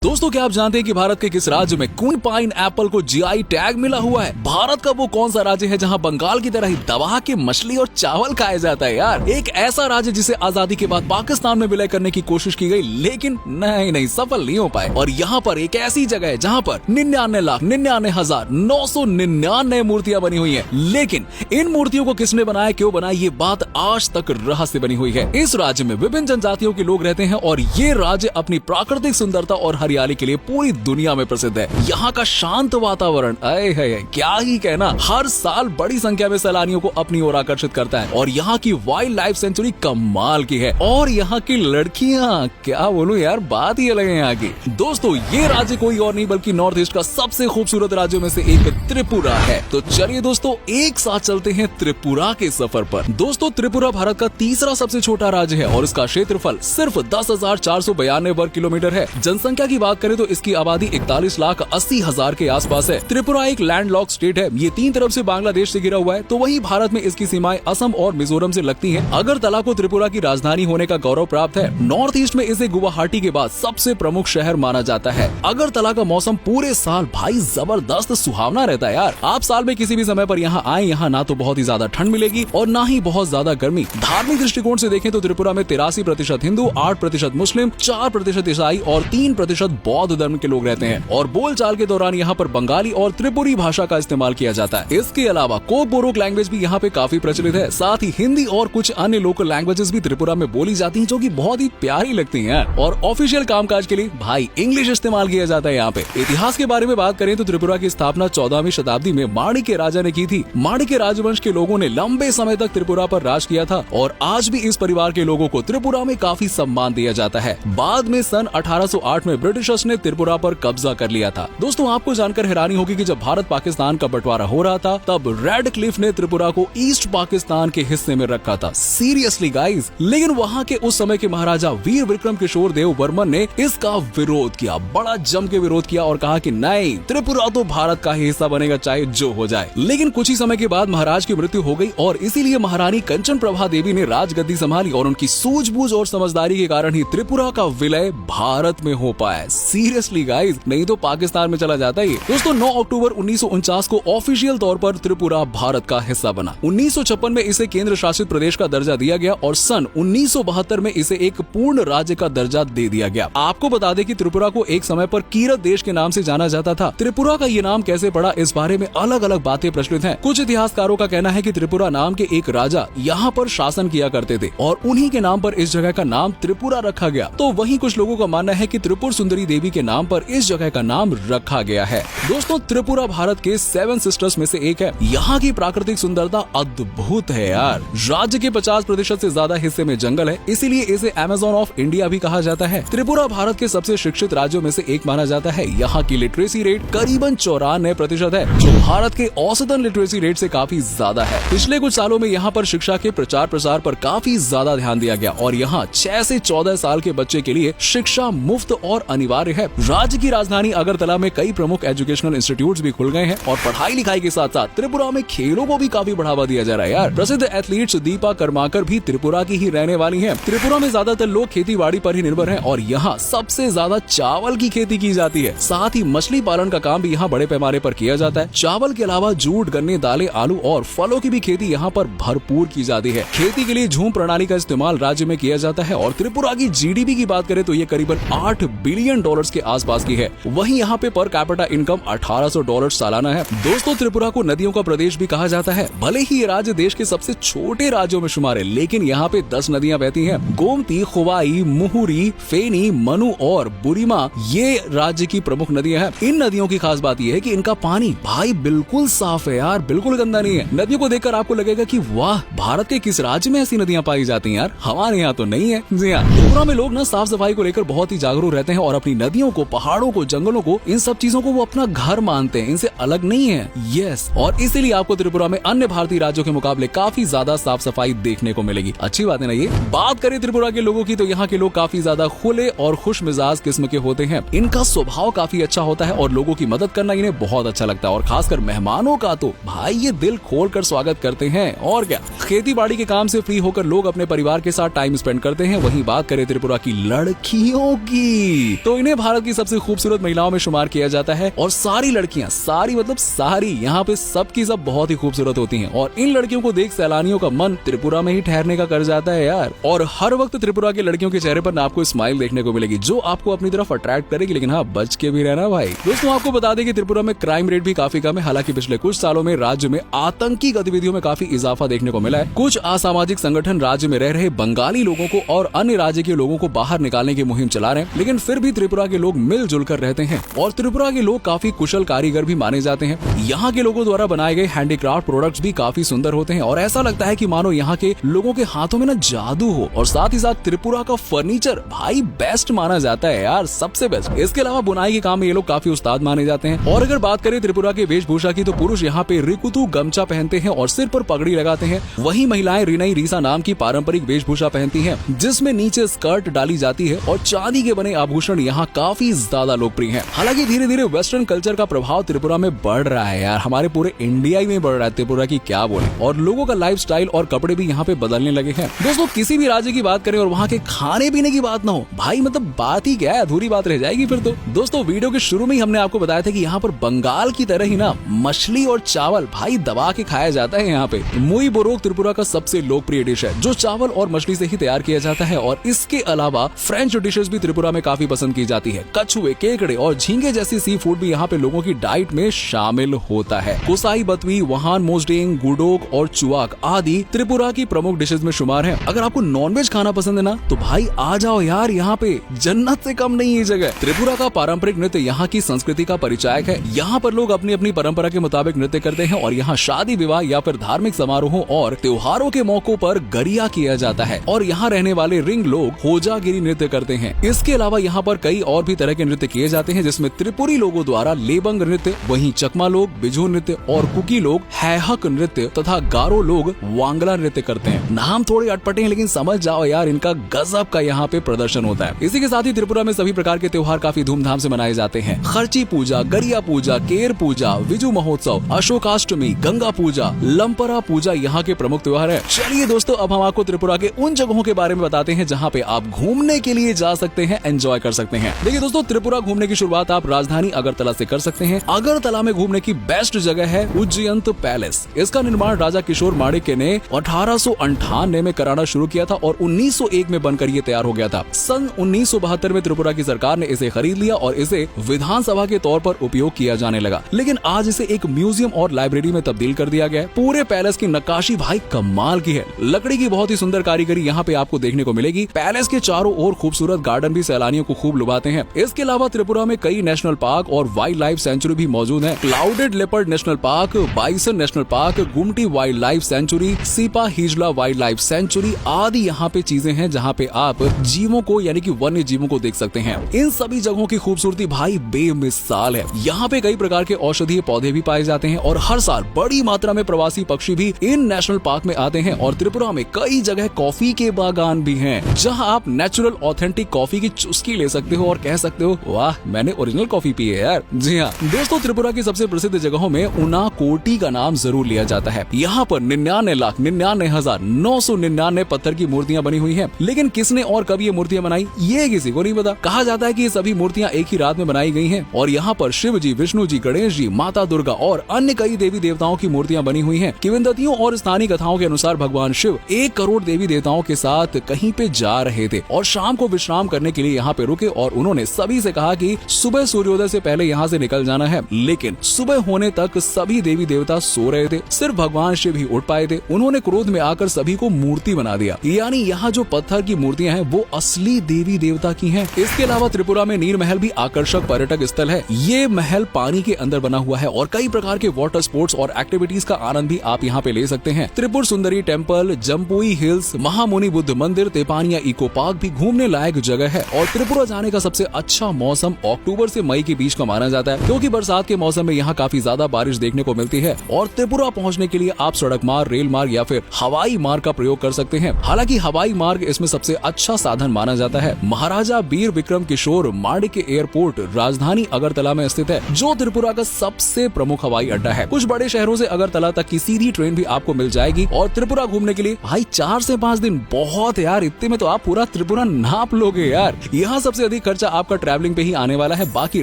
दोस्तों क्या आप जानते हैं कि भारत के किस राज्य में क्वीन पाइन एप्पल को जीआई टैग मिला हुआ है? भारत का वो कौन सा राज्य है जहां बंगाल की तरह ही दबा के मछली और चावल खाया जाता है यार? एक ऐसा राज्य जिसे आजादी के बाद पाकिस्तान में विलय करने की कोशिश की गई, लेकिन नहीं सफल नहीं हो पाए। और यहाँ पर एक ऐसी जगह है जहाँ पर 99,99,999 मूर्तियां बनी हुई है, लेकिन इन मूर्तियों को किसने बनाया, क्यों बनाया, ये बात आज तक रहस्य बनी हुई है। इस राज्य में विभिन्न जनजातियों के लोग रहते हैं और ये राज्य अपनी प्राकृतिक सुंदरता और हरियाली के लिए पूरी दुनिया में प्रसिद्ध है। यहाँ का शांत वातावरण क्या ही कहना, हर साल बड़ी संख्या में सैलानियों को अपनी ओर आकर्षित करता है। और यहाँ की वाइल्ड लाइफ सेंचुरी कमाल की है और यहाँ की लड़कियाँ क्या बोलूं यार, बात ही अलग है यहाँ की। दोस्तों ये राज्य कोई और नहीं बल्कि नॉर्थ ईस्ट का सबसे खूबसूरत राज्यों में से एक त्रिपुरा है। तो चलिए दोस्तों एक साथ चलते हैं त्रिपुरा के सफर पर। दोस्तों त्रिपुरा भारत का तीसरा सबसे छोटा राज्य है और इसका क्षेत्रफल सिर्फ 10,492 वर्ग किलोमीटर है। जनसंख्या की बात करें तो इसकी आबादी 41,80,000 के आसपास है। त्रिपुरा एक लैंडलॉक्ड स्टेट है, ये तीन तरफ से बांग्लादेश से घिरा हुआ है। तो वहीं भारत में इसकी सीमाएं असम और मिजोरम से लगती हैं। अगरतला को त्रिपुरा की राजधानी होने का गौरव प्राप्त है। नॉर्थ ईस्ट में इसे गुवाहाटी के बाद सबसे प्रमुख शहर माना जाता है। अगरतला का मौसम पूरे साल भाई जबरदस्त सुहावना रहता है यार। आप साल में किसी भी समय पर यहाँ आए, यहाँ ना तो बहुत ही ज्यादा ठंड मिलेगी और ना ही बहुत ज्यादा गर्मी। धार्मिक दृष्टिकोण से देखें तो त्रिपुरा में 83% हिंदू, 8% मुस्लिम, 4% ईसाई और 3% बौद्ध धर्म के लोग रहते हैं। और बोलचाल के दौरान यहाँ पर बंगाली और त्रिपुरी भाषा का इस्तेमाल किया जाता है। इसके अलावा कोक-बोरोक लैंग्वेज भी यहाँ पे काफी प्रचलित है। साथ ही हिंदी और कुछ अन्य लोकल लैंग्वेजेस भी त्रिपुरा में बोली जाती हैं, जो कि बहुत ही प्यारी लगती हैं। और ऑफिशियल कामकाज के लिए भाई इंग्लिश इस्तेमाल किया जाता है यहाँ पे। इतिहास के बारे में बात करें तो त्रिपुरा की स्थापना 14वीं शताब्दी में माणिक्य राजा ने की थी। माणिक्य राजवंश के लोगों ने लंबे समय तक त्रिपुरा पर राज किया था और आज भी इस परिवार के लोगों को त्रिपुरा में काफी सम्मान दिया जाता है। बाद में सन 1808 में ब्रिटिशर्स ने त्रिपुरा पर कब्जा कर लिया था। दोस्तों आपको जानकर हैरानी होगी कि जब भारत पाकिस्तान का बंटवारा हो रहा था तब रेड क्लिफ ने त्रिपुरा को ईस्ट पाकिस्तान के हिस्से में रखा था। सीरियसली गाइस, लेकिन वहाँ के उस समय के महाराजा वीर विक्रम किशोर देव वर्मन ने इसका विरोध किया, बड़ा जम के विरोध किया और कहा कि नहीं, त्रिपुरा तो भारत का ही हिस्सा बनेगा चाहे जो हो जाए। लेकिन कुछ ही समय के बाद महाराज की मृत्यु हो गई और इसीलिए महारानी कंचन प्रभा देवी ने राजगद्दी संभाली और उनकी सूझबूझ और समझदारी के कारण ही त्रिपुरा का विलय भारत में हो पाया। सीरियसली गाइस, नहीं तो पाकिस्तान में चला जाता है। दोस्तों 9 अक्टूबर 1949 को ऑफिशियल तौर पर त्रिपुरा भारत का हिस्सा बना। 1956 में इसे केंद्र शासित प्रदेश का दर्जा दिया गया और सन 1972 में इसे एक पूर्ण राज्य का दर्जा दे दिया गया। आपको बता दें कि त्रिपुरा को एक समय पर कीरत देश के नाम से जाना जाता था। त्रिपुरा का ये नाम कैसे पड़ा, इस बारे में अलग अलग बातें प्रचलित हैं। कुछ इतिहासकारों का कहना है कि त्रिपुरा नाम के एक राजा यहाँ पर शासन किया करते थे और उन्हीं के नाम पर इस जगह का नाम त्रिपुरा रखा गया। तो वहीं कुछ लोगों का मानना है कि त्रिपुर सुंदरी देवी के नाम पर इस जगह का नाम रखा गया है। दोस्तों त्रिपुरा भारत के 7 सिस्टर्स में से एक है। यहाँ की प्राकृतिक सुंदरता अद्भुत है यार। राज्य के 50% से ज्यादा हिस्से में जंगल है, इसीलिए इसे अमेज़न ऑफ इंडिया भी कहा जाता है। त्रिपुरा भारत के सबसे शिक्षित राज्यों में से एक माना जाता है। यहाँ की लिटरेसी रेट करीबन 94% है, जो भारत के औसतन लिटरेसी रेट से काफी ज्यादा है। पिछले कुछ सालों में यहाँ पर शिक्षा के प्रचार प्रसार पर काफी ज्यादा ध्यान दिया गया और यहाँ 6 से 14 साल के बच्चे के लिए शिक्षा मुफ्त और अनिवार्य है। राज्य की राजधानी अगरतला में कई प्रमुख एजुकेशनल इंस्टीट्यूट्स भी खुल गए हैं और पढ़ाई लिखाई के साथ साथ त्रिपुरा में खेलों को भी काफी बढ़ावा दिया जा रहा है यार। प्रसिद्ध एथलीट्स दीपा कर्माकर भी त्रिपुरा की ही रहने वाली हैं। त्रिपुरा में ज्यादातर लोग खेती बाड़ी पर ही निर्भर हैं और यहाँ सबसे ज्यादा चावल की खेती की जाती है। साथ ही मछली पालन का काम भी यहाँ बड़े पैमाने पर किया जाता है। चावल के अलावा जूट, गन्ने, दालें, आलू और फलों की भी खेती यहाँ पर भरपूर की जाती है। खेती के लिए झूम प्रणाली का इस्तेमाल राज्य में किया जाता है और त्रिपुरा की जीडीपी की बात करें तो ये करीबन $8 बिलियन के आसपास की है। वहीं यहाँ पे पर कैपिटा इनकम $1800 सालाना है। दोस्तों त्रिपुरा को नदियों का प्रदेश भी कहा जाता है। भले ही ये राज्य देश के सबसे छोटे राज्यों में शुमार है, लेकिन यहाँ पे 10 नदियाँ बहती हैं। गोमती, खुवाई, मुहुरी, फेनी, मनु और बुरीमा ये राज्य की प्रमुख नदियाँ हैं। इन नदियों की खास बात यह है कि इनका पानी भाई बिल्कुल साफ है यार, बिल्कुल गंदा नहीं है। नदियों को देखकर आपको लगेगा कि वाह, भारत के किस राज्य में ऐसी नदियाँ पाई जाती हैं यार, हमारे यहाँ तो नहीं है। जी हाँ, त्रिपुरा में लोग ना साफ सफाई को लेकर बहुत ही जागरूक रहते हैं और अपनी नदियों को, पहाड़ों को, जंगलों को, इन सब चीजों को वो अपना घर मानते हैं, इनसे अलग नहीं है। यस, और इसीलिए आपको त्रिपुरा में अन्य भारतीय राज्यों के मुकाबले काफी ज्यादा साफ सफाई देखने को मिलेगी। अच्छी बात है ना ये। बात करें त्रिपुरा के लोगों की तो यहाँ के लोग काफी ज्यादा खुले और खुश मिजाज किस्म के होते हैं। इनका स्वभाव काफी अच्छा होता है और लोगों की मदद करना इन्हें बहुत अच्छा लगता है और खासकर मेहमानों का तो भाई ये दिल खोल कर स्वागत करते हैं। और क्या, खेती बाड़ी के काम से फ्री होकर लोग अपने परिवार के साथ टाइम स्पेंड करते हैं। वहीं बात करें त्रिपुरा की लड़कियों की तो तो इन्हें भारत की सबसे खूबसूरत महिलाओं में शुमार किया जाता है। और सारी लड़कियां, सारी मतलब सारी, यहाँ पे सबकी सब बहुत ही खूबसूरत होती हैं और इन लड़कियों को देख सैलानियों का मन त्रिपुरा में ही ठहरने का कर जाता है यार। और हर वक्त त्रिपुरा की लड़कियों के चेहरे पर आपको स्माइल देखने को मिलेगी जो आपको अपनी तरफ अट्रैक्ट करेगी, लेकिन हाँ बच के भी रहना भाई। दोस्तों आपको बता दें कि त्रिपुरा में क्राइम रेट भी काफी कम है। हालांकि पिछले कुछ सालों में राज्य में आतंकी गतिविधियों में काफी इजाफा देखने को मिला है। कुछ असामाजिक संगठन राज्य में रह रहे बंगाली लोगों को और अन्य राज्य के लोगों को बाहर निकालने की मुहिम चला रहे हैं, लेकिन फिर भी त्रिपुरा के लोग मिलजुल कर रहते हैं और त्रिपुरा के लोग काफी कुशल कारीगर भी माने जाते हैं। यहाँ के लोगों द्वारा बनाए गए हैंडीक्राफ्ट प्रोडक्ट्स भी काफी सुंदर होते हैं और ऐसा लगता है कि मानो यहाँ के लोगों के हाथों में ना जादू हो। और साथ ही साथ त्रिपुरा का फर्नीचर भाई बेस्ट माना जाता है यार, सबसे बेस्ट। इसके अलावा बुनाई के काम में ये लोग काफी उस्ताद माने जाते हैं। और अगर बात करें त्रिपुरा के वेशभूषा की, तो पुरुष यहाँ पे रिकुतु गमछा पहनते हैं और सिर पर पगड़ी लगाते हैं। वहीं महिलाएं रिनई रीसा नाम की पारंपरिक वेशभूषा पहनती हैं, जिसमें नीचे स्कर्ट डाली जाती है और चांदी के बने आभूषण यहाँ काफी ज्यादा लोकप्रिय हैं। हालांकि धीरे धीरे वेस्टर्न कल्चर का प्रभाव त्रिपुरा में बढ़ रहा है यार, हमारे पूरे इंडिया में बढ़ रहा है, त्रिपुरा की क्या बोले। और लोगों का लाइफस्टाइल और कपड़े भी यहाँ पे बदलने लगे हैं। दोस्तों किसी भी राज्य की बात करें और वहाँ के खाने पीने की बात ना हो भाई, मतलब बात ही क्या है, अधूरी बात रह जाएगी फिर तो। दोस्तों वीडियो के शुरू में ही हमने आपको बताया था कि यहाँ पर बंगाल की तरह ही ना मछली और चावल भाई दबा के खाया जाता है। यहाँ पे मुई बोरोक त्रिपुरा का सबसे लोकप्रिय डिश है जो चावल और मछली से ही तैयार किया जाता है। और इसके अलावा फ्रेंच डिशेस भी त्रिपुरा में काफी पसंद की जाती है। कछुए, केकड़े और झींगे जैसी सी फूड भी यहाँ पे लोगों की डाइट में शामिल होता है। कुसाई बतवी, वहान मोजडेंग, गुडोक और चुआक आदि त्रिपुरा की प्रमुख डिशेस में शुमार है। अगर आपको नॉनवेज खाना पसंद है ना तो भाई आ जाओ यार, यहाँ पे जन्नत से कम नहीं है जगह। त्रिपुरा का पारंपरिक नृत्य यहाँ की संस्कृति का परिचायक है। यहाँ पर लोग अपनी अपनी परंपरा के मुताबिक नृत्य करते हैं और यहाँ शादी विवाह या फिर धार्मिक समारोहों और त्योहारों के मौकों पर गरिया किया जाता है। और यहाँ रहने वाले रिंग लोग होजागिरी नृत्य करते हैं। इसके अलावा यहाँ पर कई और भी तरह के नृत्य किए जाते हैं, जिसमें त्रिपुरी लोगों द्वारा लेबंग नृत्य, वहीं चकमा लोग बिजू नृत्य और कुकी लोग हैहक नृत्य तथा गारो लोग वांगला नृत्य करते हैं। नाम थोड़े अटपटे हैं लेकिन समझ जाओ यार, इनका गजब का यहाँ पे प्रदर्शन होता है। इसी के साथ ही त्रिपुरा में सभी प्रकार के त्योहार काफी धूमधाम से मनाए जाते हैं। खर्ची पूजा, गरिया पूजा, केर पूजा, विजू महोत्सव, अशोकाष्टमी, गंगा पूजा, लंपरा पूजा यहाँ के प्रमुख त्योहार है। चलिए दोस्तों अब हम आपको त्रिपुरा के उन जगहों के बारे में बताते हैं जहाँ पे आप घूमने के लिए जा सकते हैं, एंजॉय कर सकते हैं। देखिए दोस्तों त्रिपुरा घूमने की शुरुआत आप राजधानी अगरतला से कर सकते हैं। अगरतला में घूमने की बेस्ट जगह है उज्जयंत पैलेस। इसका निर्माण राजा किशोर माणिक्य ने 1898 में कराना शुरू किया था और 1901 में बनकर ये तैयार हो गया था। सन 1972 में त्रिपुरा की सरकार ने इसे खरीद लिया और इसे विधानसभा के तौर पर उपयोग किया जाने लगा, लेकिन आज इसे एक म्यूजियम और लाइब्रेरी में तब्दील कर दिया गया है। पूरे पैलेस की नक्काशी भाई कमाल की है। लकड़ी की बहुत ही सुंदर कारीगरी यहाँ पे आपको देखने को मिलेगी। पैलेस के चारों ओर खूबसूरत गार्डन भी सैलानियों को खूब लुभाते हैं। इसके अलावा त्रिपुरा में कई नेशनल पार्क और वाइल्ड लाइफ सेंचुरी भी मौजूद है। Clouded leopard national park, bison national park, Gumti wild life sanctuary, Sepahijala wild life sanctuary आदि यहाँ पे चीजें हैं जहाँ पे आप जीवों को यानी कि वन्य जीवों को देख सकते हैं। इन सभी जगहों की खूबसूरती भाई बेमिसाल है। यहाँ पे कई प्रकार के औषधीय पौधे भी पाए जाते हैं और हर साल बड़ी मात्रा में प्रवासी पक्षी भी इन नेशनल पार्क में आते हैं। और त्रिपुरा में कई जगह कॉफी के बागान भी हैं, जहाँ आप नेचुरल ऑथेंटिक कॉफी की चुस्की ले सकते हो और कह सकते हो वाह मैंने ओरिजिनल कॉफी पी है यार। जी हाँ दोस्तों, त्रिपुरा की सबसे प्रसिद्ध जगहों में उनाकोटी का नाम जरूर लिया जाता है। यहाँ पर 99,99,999 पत्थर की मूर्तियाँ बनी हुई हैं। लेकिन किसने और कब ये मूर्तियाँ बनाई ये किसी को नहीं पता। कहा जाता है कि ये सभी मूर्तियाँ एक ही रात में बनाई गई हैं और यहाँ पर शिव जी, विष्णु जी, गणेश जी, माता दुर्गा और अन्य कई देवी देवताओं की मूर्तियाँ बनी हुई हैं। किंवदंतियों और स्थानीय कथाओं के अनुसार भगवान शिव 1 करोड़ देवी देवताओं के साथ कहीं पे जा रहे थे और शाम को विश्राम करने के लिए यहाँ पे रुके और उन्होंने सभी से कहा कि सुबह सूर्योदय से पहले यहाँ से निकल जाना है। लेकिन सुबह होने तक सभी देवी देवता सो रहे थे, सिर्फ भगवान शिव ही उठ पाए थे। उन्होंने क्रोध में आकर सभी को मूर्ति बना दिया। यानी यहाँ जो पत्थर की मूर्तियाँ हैं वो असली देवी देवता की हैं। इसके अलावा त्रिपुरा में नीर महल भी आकर्षक पर्यटक स्थल है। ये महल पानी के अंदर बना हुआ है और कई प्रकार के वाटर स्पोर्ट्स और एक्टिविटीज का आनंद भी आप यहाँ पे ले सकते हैं। त्रिपुर सुंदरी टेम्पल, जम्पुई हिल्स, महामुनि बुद्ध मंदिर, तेपानिया इको पार्क भी घूमने लायक जगह है। और त्रिपुरा जाने का सबसे अच्छा मौसम अक्टूबर से मई के बीच का माना जाता है, क्योंकि बरसात के मौसम में यहाँ काफी ज्यादा बारिश देखने को मिलती है। और त्रिपुरा पहुँचने के लिए आप सड़क मार्ग, रेल मार्ग या फिर हवाई मार्ग का प्रयोग कर सकते हैं। हालांकि हवाई मार्ग इसमें सबसे अच्छा साधन माना जाता है। महाराजा वीर विक्रम किशोर माणिक्य एयरपोर्ट राजधानी अगरतला में स्थित है, जो त्रिपुरा का सबसे प्रमुख हवाई अड्डा है। कुछ बड़े शहरों से अगरतला तक की सीधी ट्रेन भी आपको मिल जाएगी। और त्रिपुरा घूमने के लिए भाई 4 से 5 दिन बहुत यार, इतने में तो आप पूरा त्रिपुरा नाप लोगे यार। यहाँ सबसे अधिक खर्चा आपका ट्रैवलिंग पे ही आने वाला है। बाकी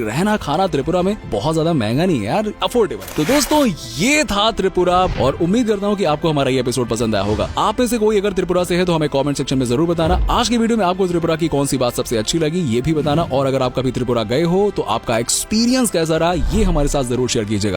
रहना खाना त्रिपुरा में बहुत ज्यादा महंगा नहीं है यार, अफोर्डेबल। तो दोस्तों ये था त्रिपुरा और उम्मीद करता हूँ कि आपको हमारा ये एपिसोड पसंद आया होगा। आप में से कोई अगर त्रिपुरा से है तो हमें कमेंट सेक्शन में जरूर बताना। आज की वीडियो में आपको त्रिपुरा की कौन सी बात सबसे अच्छी लगी ये भी बताना, और अगर आप कभी त्रिपुरा गए हो तो आपका एक्सपीरियंस कैसा रहा ये हमारे साथ जरूर शेयर कीजिएगा।